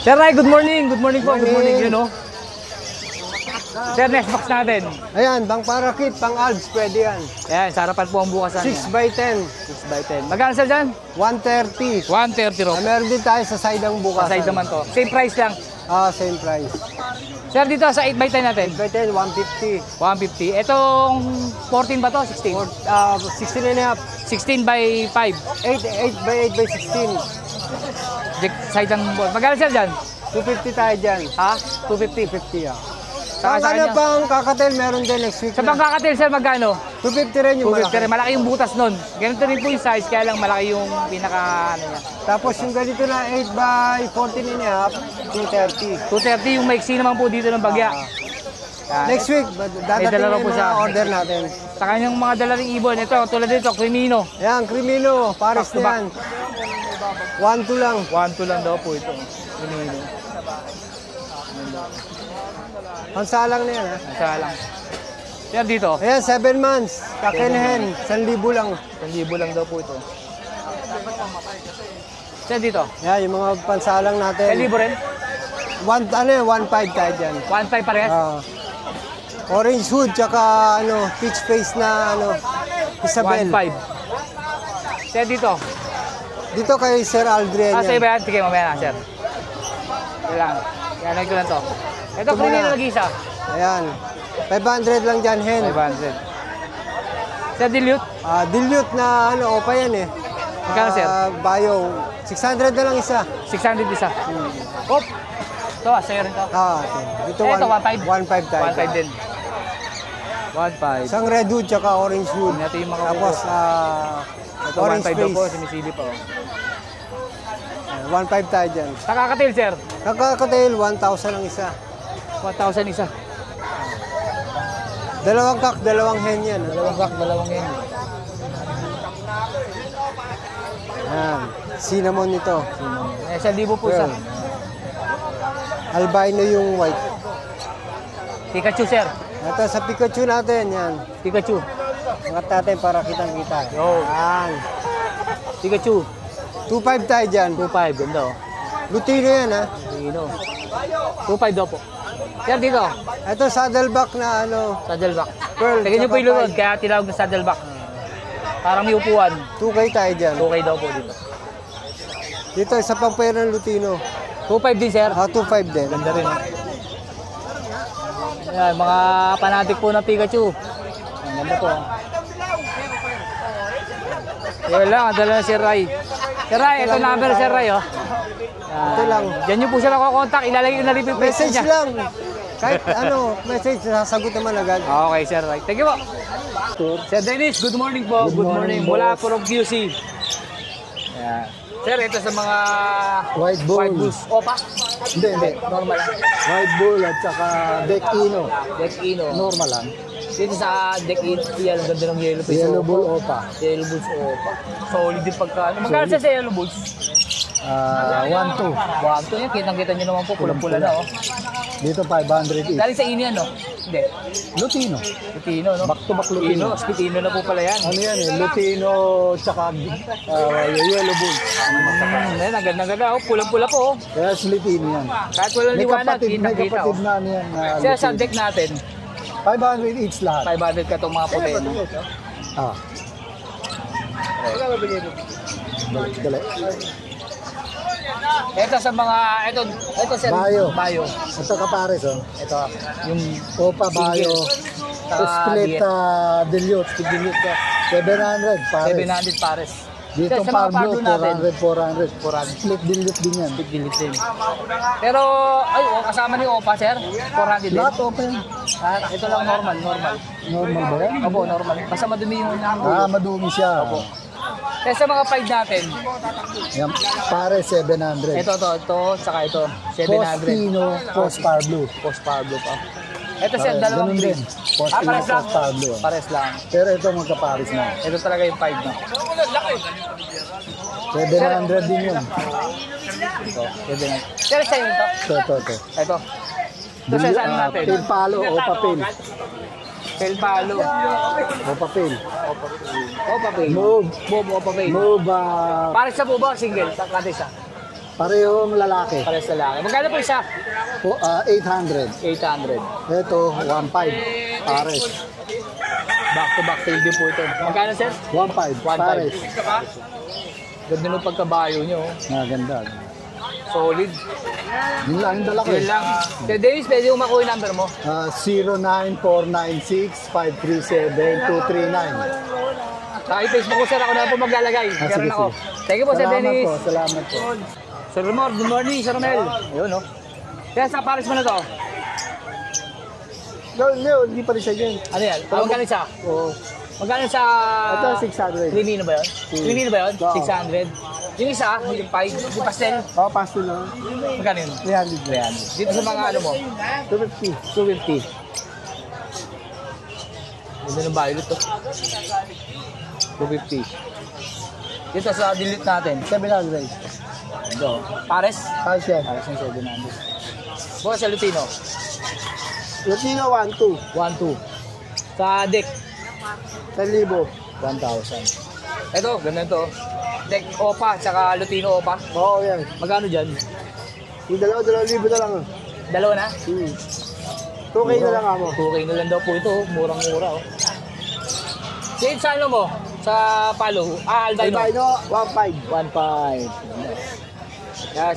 Sir Ray, good morning. Good morning po. Good morning. Yun, no? Sir, next box natin. Ayan, pang parakit, pang alps, pwede yan. Ayan, sarapan po ang bukasan. 6x10. 6x10. Magkano sir dyan? 130. 130 ro. Meron din tayo sa side ang bukasan. Sa side naman to. Same price lang. Same price. Sir, dito sa 8x10 natin. 8x10, 150. 150. Itong 14 ba to? 16? 16 and a half. 16 by 5. 8x8x16. Side ang ball. Magkano sir dyan? 250 tayo dyan. Ha? 250. 250 ah. Saka Pang ano pang kakatel, meron din next week. Sa pangkakatil sir, magkano? 250 rin yung 250 malaki. rin. Malaki yung butas nun. Ganito rin po yung size, kaya lang malaki yung pinaka ano niya. Tapos yung ganito na 8x14 and a half, 230. 230 yung maiksi naman po dito ng bagya. Next week, dadating dala yung po mga siya. order natin. Sa kanyang mga dalaring ibon, ito, tulad dito, Crimino. Ayan, Crimino, Paris na yan. 1-2 lang. 1-2 lang daw po ito. Crimino. Pansalang na yan ha. Nasa lang. Yan dito. Ayan, 7 months. Kakenhen, 1,000 lang. 1,000 lang daw po ito. Yan dito. Ayan, yung mga pansalang natin. 1,000 rin? 1.5 tayo dyan. 1,500 pares? Orange hood, tsaka peach face na Isabel. 1,500. Yan dito. Dito kay Sir Aldrian Sa yan. iba yan? Sige, mamaya na, sir. Yan. Yan, ito lang to. Ito, Crimino nag-isa. Ayan. 500 lang dyan, hen. 500. Sir, dilute? Dilute na opa yan eh. Magkano, sir? Bio. 600 na lang isa. 600 isa. Hop! Ito, sa'yo rin to. Dito Ito, 1,500. 1.5 tayo. 1,500 din. 1,500. Isang red hood tsaka orange hood. Ito yung mga Tapos, ito, orange 1,500 daw po. face. Sumisilip po. 1.5 tayo dyan. Nakakatil, sir. Kakakatail, 1,000 ang isa. 1,000 isa. Dalawang kak, dalawang hen yan. Dalawang kak, dalawang hen. Ayan. Cinnamon ito. 1,000 po isa. Albino yung white. Pikachu, sir. Ito sa Pikachu natin, yan. Pikachu. Angat natin para kitang-kita. Yo. Yan. Pikachu. 2.5 tayo dyan. 2,500. Ganda, oh. Lutino yan, ha? Lutino. 2,500 daw po. Sir, dito. Ito, saddleback na Saddleback. pearl. Tignan niyo po yung lunod, kaya tinawag na saddleback. Parang may upuan. 2K tayo dyan. 2K daw po dito. Dito, isa pang pair ng Lutino. 2,500 din, sir. 2.5 din. Ganda rin. Ayan, mga panatik po ng Pikachu. Ang ganda po. Yan lang, adala na si Ray. Si Ray, ito number si Ray, oh. Ito lang. Diyan nyo po siya makokontak. Ilalagay ko na rin yung Message niya. lang. Kahit message, sasagot naman agad. Okay, Sir Ray. Thank you po. Sir Dennis, good morning po. Good morning. Mula po ng QC. Ayan. Sir, ito sa mga White bull. white bulls. Opa? Hindi. Normal lang. White bull at saka Deck Ino. Deck Ino. Normal lang. Dito sa Deck Ino, yan, ang ganda ng yellow face. Yellow bull opa. Yellow bulls opa. Solid din pagka. Magkano siya sa yellow bulls? 1-2. Wow, ito yan. Kitang-kita nyo naman po. Pulang-pula na, oh. Dito 500 each. Galing sa Ino yan, no? Hindi. Lutino. Lutino, no? Back to back Lutino. Lutino na po pala yan. Ano yan eh? Lutino tsaka yellow bull. Ayan, ang ganda-ganda. Oh, pulang-pula po, oh. Kaya Lutino yan. Kahit walang May liwanag, kapatid kitang-kita, oh. na ano yan. Siya sa deck natin, 500 each lahat. 500 ka itong mga puti. No? Dali. Ito sa mga, ito sir, Bayo. Ito kapares oh. Ito, yung Opa Bayo. Split dilute. 700 pares. 700 pares. Dito Sa mga Pablo, Pablo natin, 400. 400. Split dilute din yan. Big delete din. Pero, ay, kasama ni Opa, sir, 400 din. Lahat opa yan. Ito lang normal. Normal ba yan? Opo, normal. Basta madumi yung Madumi siya. Opo. Kaya sa mga 5 natin, Yan, pares 700. ito, saka ito, 700. Postino, Post Pablo. Post Pablo pa. Ito sir, dalawang Ganun din. green. Postino, Pares lang. Post Pablo. Pares lang. Pero ito magkapares na. Ito talaga yung 5 na. 700 din yun. Ito, pwede na. Sir, sa'yo ito. Ito. Ito. Ito sa saan natin? Pil palo o papel. Pel palo. O papel. Opa pay. Move. Bobo opa pay. Move. Pares sa po ba? Single. Sa kante sa. Parehong lalaki. Pares na lang. Magkano po isa? 800. 800. Ito, 1.5. Pares. Back to back tail din po ito. Magkano sir? 1.5. Pares. Ganda ng pagkabayo nyo. Maganda. Solid. Yun lang yung dala ko. Yun lang. Sir Dennis, pwede yung makuha yung number mo? 09496237 Sa Facebook ko sir, ako na po maglalagay. Meron sige, ako. sige. Thank you po sir Dennis. Salamat po. Sir Romor, good morning Sir Romel. Ayun no. Kaya sa Paris mo na to. No, hindi pa rin siya dyan. Ano yan? Magkano isa? Oo. Magkano sa... Ito, 600. Creamy na ba yun? Creamy na ba yun? Oo. 600. Yung isa, yung 5, yung pastel. Oo, pastel lang. Magkano yun? 300. Dito sa mga ano mo? 250. 250. Ganda ng violet to. 250. Dito sa delete natin. 700. Ito. Pares? Pares yan. Pares ng 700. Bukas sa Lutino. Latino 1.2. 1-2. Sa deck, 1,000. 1,000. Ito, ganda to. Deck Opa, tsaka Lutino Opa. Oo, yan. Magkano dyan? Yung 2,000 na lang. Dalawa na? 2K na lang ako. 2K na lang daw po ito. Murang-mura. Oh. Save sa ano mo? Sa Palo? Albino. Albino, 1.5. 1.5.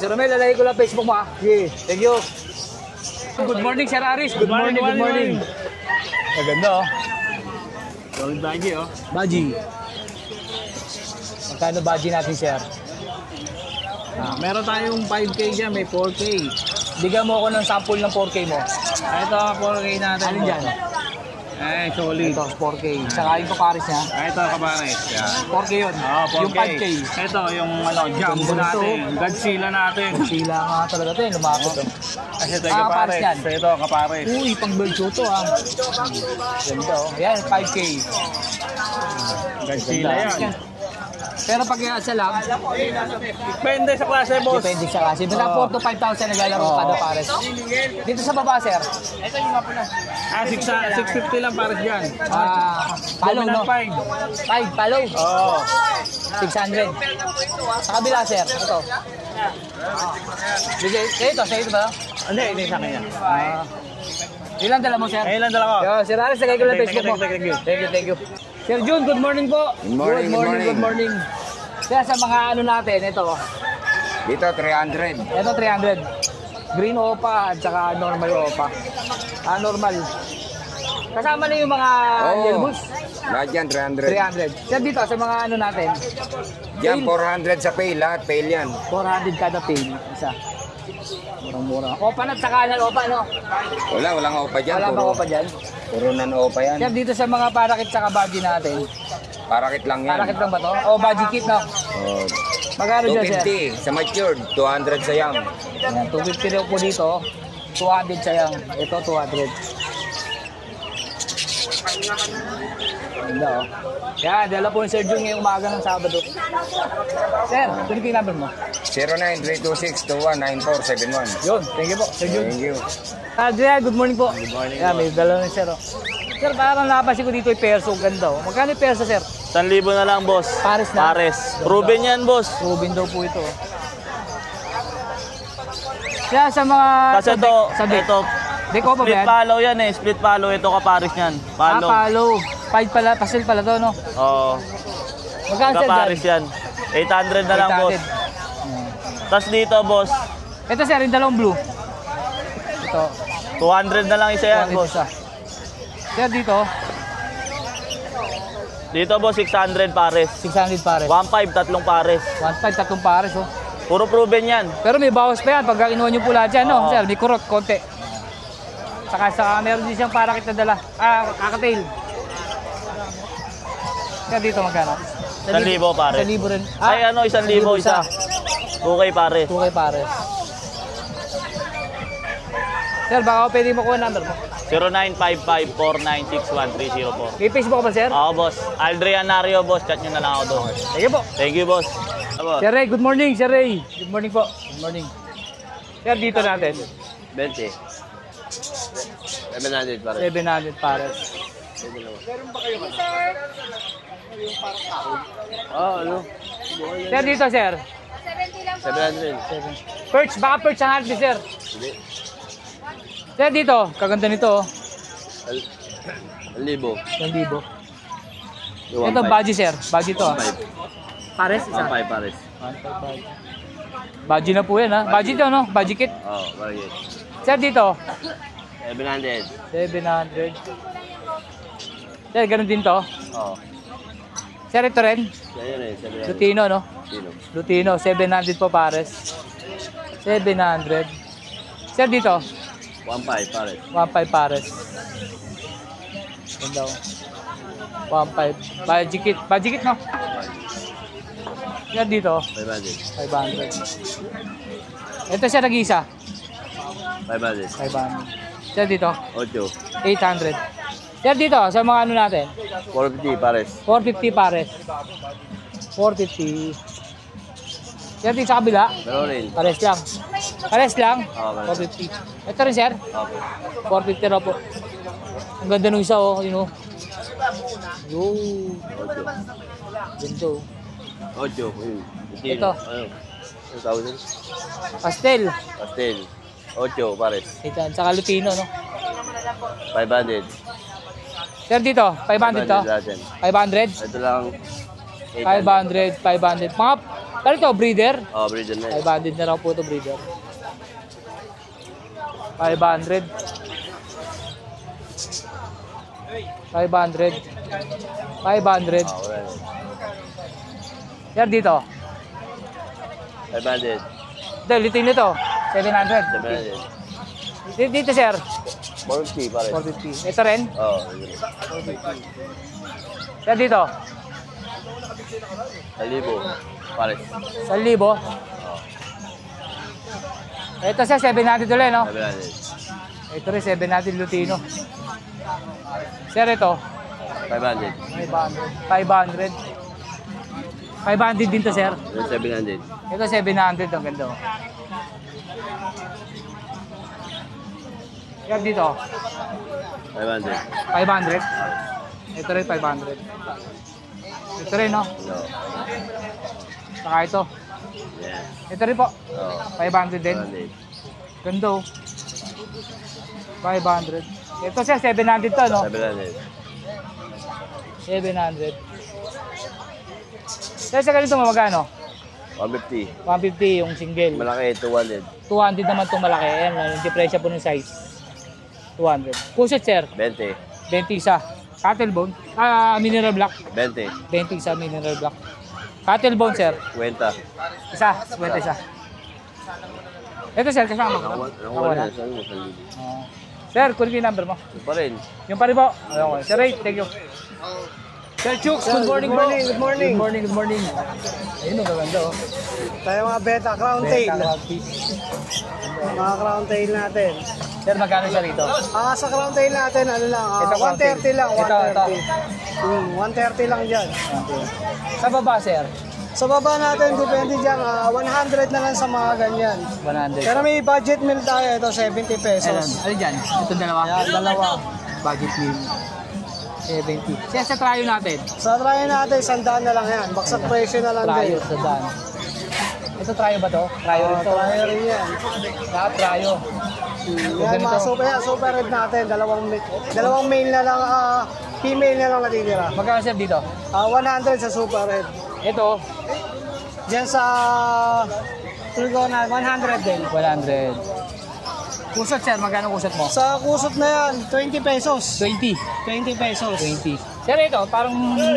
Sir Romel, lalagay ko lang Facebook mo ah. Yes. Thank you. Good morning, Sir Aris. Good morning. Maganda oh. Solid baji, oh. Baji. Magkano baji natin, Sir? Meron tayong 5K dyan, may 4K. Bigyan mo ako ng sample ng 4K mo. Ito, 4K natin. Alin dyan? Eh, solid. Ito, 4K. Saka yung kapares niya. Ito, kapares. Yan. 4K yun. Oh, 4K. Yung 5K. Ito, yung jumbo Ganda natin. nito. Godzilla natin. Sila nga talaga ito. Lumapit to. Kasi ito, Ah, kapares. kapares yan. Ito, kapares. Uy, pang bird show to ah. Ganda oh. Yan, 5K. Godzilla yan. Pero pag isa lang, Depende sa klase, boss. depende sa klase. Basta 4 to 5,000 naglalaro kada pares. Dito sa baba, sir. 650 lang pares dyan. Palo, no? Dominant 5. 5, palo. Oo. 600. Sa kabila, sir. Ito. Bigay, sa ito ba? Hindi sa kanya. Ilan dala mo, sir? Ayun lang dala ko. Yo, Sir Aris, lagay ko lang Thank you, Facebook mo. thank you. Thank you. Sir Jun, good morning po. Good morning. Kaya sa mga ano natin, ito. Dito 300. Ito 300. Green Opa at saka normal Opa. Normal. Kasama na yung mga yellows. Lahat yan 300. 300. Sir dito sa mga ano natin. Yan 400 sa pay. Lahat pay yan. 400 kada pin. Isa. Murang-mura. Opa na at saka nan Opa, no? Walang opa dyan. Wala bang Opa dyan? Puro nan-opa yan. Sir dito sa mga parakit saka budgie natin. Parakit lang yan. Parakit lang ba to? O budgie kit, no? Oh, Magkano dyan, sir? 250 sa matured. 200 sa young. Ayan, 250 rin po dito. 200 sayang. Ito, 200. Ganda, oh. Yan, dala po yung Sir Jun ngayong umaga ng Sabado. Sir, tuloy ko yung number mo. 09-326-219471. Yun, thank you po, Sir Jun. Thank you. Adrian, good morning po. Good morning. Yan, may dala ng Sir. Oh. Sir, parang napasin ko dito yung perso. Ganda, oh. Magkano yung perso, Sir? 1,000 na lang, boss. Pares na? Pares. Proven yan, boss. Rubin daw po ito. Oh. Kaya sa mga... Kasi ito, ito, Deko pa ba split yan? follow yan eh. Split follow. Ito kapares niyan. Follow. Follow. 5 pala, pastel pala to, no? Oo. Magkano, Sir, Kapares dyan? yan. 800 na lang, boss. 800. Tapos dito, boss. Ito, Sir, yung dalawang blue. Ito. 200 na lang isa yan, boss. Isa. Sir, dito, Dito, boss, 600 pares. 600 pares. 1.5, tatlong pares. 1.5, tatlong pares, oh. Puro proven yan. Pero may bawas pa yan pagka kinuha nyo pula dyan, no? Oo. Sir, may kurot, konti. Saka meron din siyang parakit na dala. Kakatail. Sir, dito magkano? 1,000 pares. 1,000 rin. Ay, ano, 1,000 isa. 2K pares. 2K pares. Sir, baka pwede mo kuha number mo. 0955-496-1304. May Facebook ka ba, sir? Ako, boss. Aldrianario, boss. Chat nyo na lang ako doon. Sige po. Thank you, boss. Abo. Sir Ray, good morning, Sir Ray. Good morning po. Good morning. Sir, dito natin. 20. 700 para. 700 pares. Oh, ano? Sir, dito, sir. 70 lang 700. Perch, baka perch ang hard sir. Hindi. Sir, dito, kaganda nito. 1,000. 1,000. Ito, budgie sir. Budgie to. Pares, isa. 1,500 pares. 1,500. Budgie na po yan ha. Budgie to, no? Budgie kit. Oo, variet. Sir, dito. 700. 700. Sir, ganun din to. Oo. Sir, ito rin. Yan yun 700. Lutino, no? Sino? Lutino, 700 po pares. 700. Sir, dito. 1,500 pares. 1,500 pares. Ganda oh. 1,500. Budgie kit. Budgie kit, no? Sir, dito. 500. 500. Ito siya nag-isa. 500. 500. Sir, dito. 8. 800. Sir, dito. Sa mga ano natin. 450 pares. 450 pares. 450. Sir, dito sa kabila. Meron rin. Pares lang. Pares lang. Oo, pares. 450. Ito rin, sir. Okay. 450 raw po. Ang ganda nung isa, oh. Yun, oh. Yo. 8. Ganda, oh. 8. Yun. Ito. Ano? 1,000. Pastel. Pastel. 8 pares. Ito, saka Lutino, no? 500. Sir, dito. 500 to. Lahat yan. 500. Ito lang. 500. 500. Mga, ano to, breeder? Oh, breeder na yun. 500 na raw po ito, breeder. 500. 500. 500. Ah, wala na. Sir, dito. 500. Ito, litin nito. 700. 700. Dito, sir. 450 pares. 450. Ito rin. Oo. Sir, dito. 1,000 pares. 1,000. Ito, sir, 700 ulit, no? 700. Ito rin, 700 Lutino. Sir, ito. 500. 500. 500 din to, sir. Yung 700. Ito, 700. Ang ganda, oh. Sir, dito. 500. 500. Ito rin, 500. Ito rin, no? No. Saka ito. Yeah. Ito rin po. Oo. 500 din. 500. Ganda, oh. 500. Ito, sir, 700 to, no? 700. 700. Sir, sa ganito mo magkano? 150. 150 yung single. Malaki, 200. 200 naman itong malaki. Ayan, yung diferensya po ng size. 200. Kusot, sir. 20. 20 isa. Cattle bone. Mineral block. 20. 20 isa mineral block. Cattle bone, sir. 20. Isa. 20 isa. Ito, sir, kasama ko. Wala. Saan mo sa Sir, kunin ko yung number mo. Ito pa rin. Yung pa rin po. Ayun, sir, Ray, thank you. Sir Chooks, good morning po. Good morning. Good morning, good morning. Ayun, ang gaganda, oh. Tayo mga beta crown tail. Mga crown tail natin. Sir, magkano siya rito? Sa crown tail natin, ano lang, Ito, crown tail. 130 lang, Ito, 130. 130 lang dyan. Sa baba, sir? Sa baba natin, depende dyan, 100 na lang sa mga ganyan. 100. Pero may budget meal tayo, ito 70 Ayun, pesos. ano dyan? Ito dalawa? Yan, dalawa. Budget meal. 70. Sir, sa tryo natin? Sa tryo natin, 100 na lang yan. Baksak presyo na lang Tryo, din. sa daan. Ito tryo ba to? Tryo rin to. Tryo rin yan. Lahat tryo. Yan, mga super red natin, dalawang male na lang, female na lang natitira. Magkano, sir, dito? 100 sa super red. Ito, Diyan sa Turgona, 100 din. 100. Kusot, sir, magkano kusot mo? Sa kusot na yan, 20 pesos. 20. 20 pesos. 20. Sir, ito, parang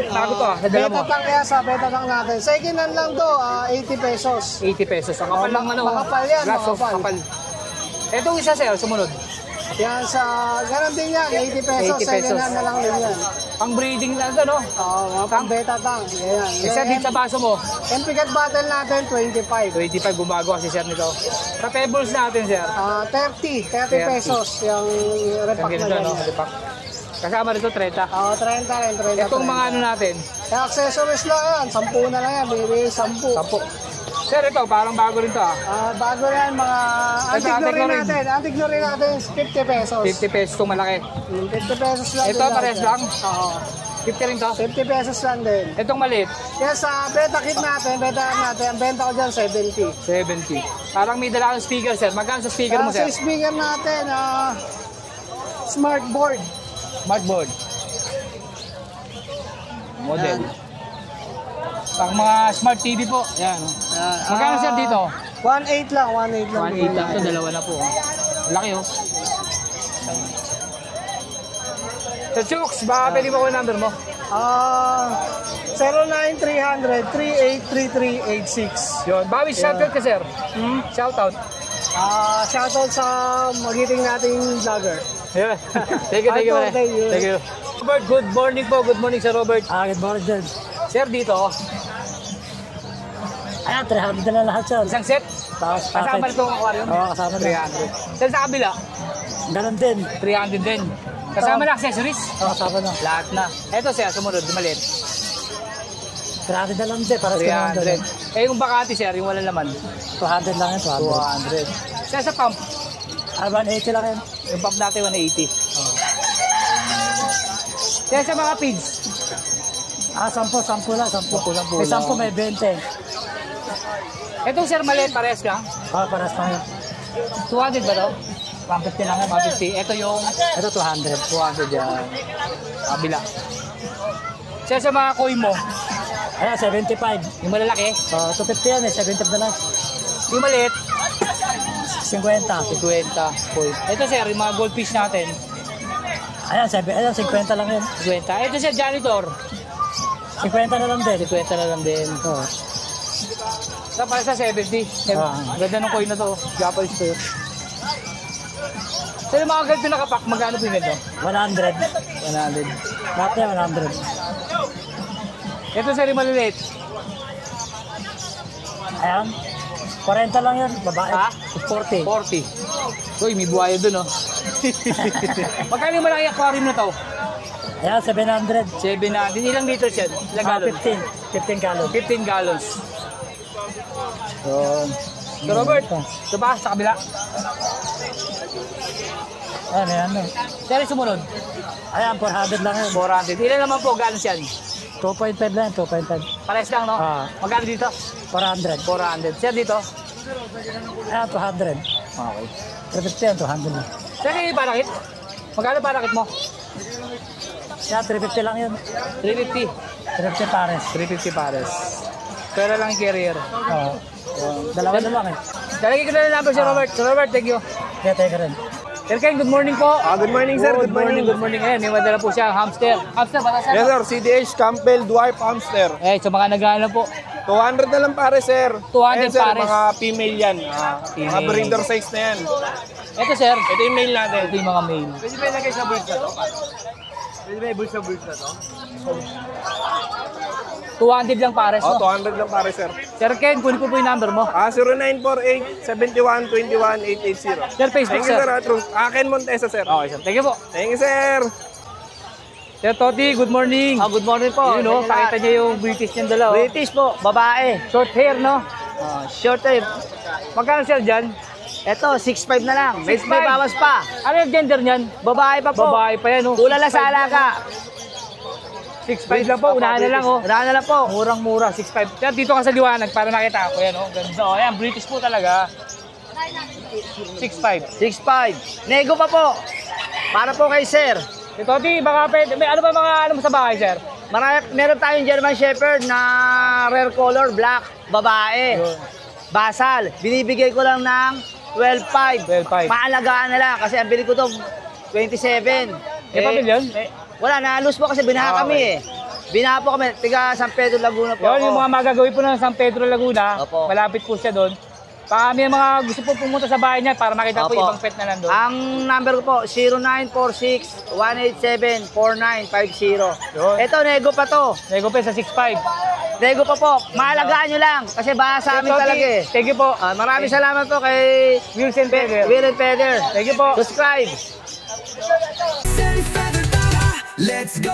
bago to, sa dala mo. Beta tank kaya sa beta tank natin. Second hand lang to, 80 pesos. 80 pesos. Ang kapal lang, ano? Makapal yan, Glass of makapal. kapal. Itong isa, sir, sumunod. Yan sa, ganun din yan, 80 pesos. 80 pesos. Second hand na lang din yan. Pang breeding na ito, no? Mga pang beta tank. Yan. Isa dito sa baso mo. Empicat battle natin, 25. 25, gumagawa si sir nito. Sa pebbles natin, sir. 30 pesos yung repack Yung na ganito, no? ganyan. Repack. Kasama rito, 30. 30 rin, 30. Itong mga ano natin, Yung accessories lang yan, 10 na lang yan, bibigay 10. 10. Sir, ito, parang bago rin to, ah. Bago yan, mga antignorin antignorin. natin. Antignorin natin, 50 pesos. 50 pesos itong malaki. 50 pesos lang. Ito, din pares natin. lang? Oo. 50 rin to. 50 pesos lang din. Itong maliit, Kaya sa beta kit natin, ang benta ko dyan 70. 70. Parang may dala kang speaker, sir. Magkano sa speaker mo, Sa sir? speaker natin, smart board. Smartboard. Model. Pang mga smart TV po. Yan. Magkano, sir, dito? 1.8 lang, 1.8 lang. 1.8 lang. Ito, dalawa na po. Laki, oh. Sir Chooks, baka pwede mo ko yung number mo? 09-300-383386. Yun. Bawi, shoutout ka, sir. Shoutout. Shoutout sa magiting nating vlogger. Yeah. Thank you, thank you. Shoutout, thank you. Thank you. Robert, good morning po. Good morning, Sir Robert. Good morning din. Sir, dito, Ayan, 300 na lahat sir. isang set. Tapos Kasama na itong aquarium? Oo, kasama na. 300. Sir, sa kabila? Ganun din. 300 din. Kasama na accessories? Oo, kasama na. Lahat na. Eto, sir, sumunod, maliit. 300 na lang din, para sa 300. Eh, yung Bakati, sir, yung walang laman. 200 lang yun, 200. Sir, sa pump, 180 lang yun. yung pump natin, 180. Sir, sa mga feeds, 10 lang, 10. 10 lang po May lang. 10, may 20. etong sir, maliit, pares ka? Paras lang yun. 200 ba to? 150 lang yun. 150. Ito yung Ito 200. 200 yan. Kabila. Sir, sa mga koi mo, Ayan, 75. yung malalaki, 250 yan eh, 75 na lang. yung maliit, 50. 50 koi. Ito sir, yung mga goldfish natin, Ayan, 50 lang yun. 50. Ito sir, janitor, 50 na lang din. 50 na lang din. Oo. Sa para sa 70. Ganda ng koi na to, Japanese to. Sir, yung mga ganito nakapak, magkano po yung ganito? 100. 100. Lahat yan, 100. Ito sir, yung maliliit. Ayan, 40 lang yan, babae. Ha? 40. 40. Uy, may buhaya dun, oh. Magkano yung malaki aquarium na to? Ayan, 700. 700. Ilang liters yan? Ilang gallon? 15 gallon. 15 gallons. So Robert, ito ba sa kabila? Ayan. Sir, yung sumunod. Ayan, 400 lang yun. 400. Ilan naman po gallons yan? 2.5 lang, 2.5. Pares lang, no? Magkano dito? 400. 400. Sir, dito? Ayan, 200. Okay. 350 yan, 200 lang. Sir, yung parakit? Magkano parakit mo? Ayan, 350 lang yun. 350. 350 pares. 350 pares. Pera lang yung carrier. Oo. Dalawa na lang eh. Talagay ko na lang number si Robert. Sir Robert, thank you. Kaya tayo ka rin. Sir Ken, good morning po. Good morning, sir. Good morning. Good morning. Ayan, may madala po siya, hamster. Hamster, bata sir. Yes, sir. CDH Campbell Dwarf Hamster. Eh, so mga naghahanap po. 200 na lang pare, sir. 200 Ayan, sir, pares. mga female yan. Female. Mga breeder size na yan. Ito sir, Ito yung male natin. ito yung mga male. Pwede ba ilagay sa birds na to? Pwede ba i-birds sa birds na to? 200 lang pares, Oh, no? 200 lang pare, sir. Sir Ken, kunin po yung number mo. 0948-7121-880. Sir, Facebook, Thank you, sir. sir. True. Akin Montesa, sir. Okay, sir. Thank you po. Thank you, sir. Sir Toti, good morning. Good morning po. Yun, no? Pakita niyo yung British niyang dala, oh. British po, babae. Short hair, no? Short hair. Magkano sir dyan? Ito, 6'5 na lang. May 6'5. bawas pa. Ano yung gender niyan? Babae pa po. Babae pa yan, oh. Ulala sa alaga. 6'5 lang po, unahan na lang, oh. Unahan na lang po. Murang-mura, 6'5. Sir, dito ka sa liwanag para nakita ko yan, oh. Ganda, oh. Ayan, British po talaga. 6'5. 6'5. Nego pa po. Para po kay sir. Ito, Toti, baka pwede. May ano ba mga ano mo sa bahay, sir? Meron tayong German Shepherd na rare color, black, babae. Basal. Binibigay ko lang ng 12.5. 12.5. Maalagaan na lang kasi ang bili ko to 27. Eh, pamilyon? Wala, na-lose po kasi binaha kami eh. Binaha po kami, tiga San Pedro Laguna po Yun, ako. yung mga magagawin po ng San Pedro Laguna, Opo. malapit po siya doon. Baka may mga gusto po pumunta sa bahay niya para makita po Opo. ibang pet na nandun. Ang number ko po, 0946-187-4950. Yun. Ito, nego pa to. Nego pa sa 6'5". Nego pa po. Maalagaan nyo lang kasi baka sa amin Toti, talaga eh. Thank you po. Maraming salamat po kay Wilson Pedro. Will and Feather. Thank you po. Subscribe. Let's go!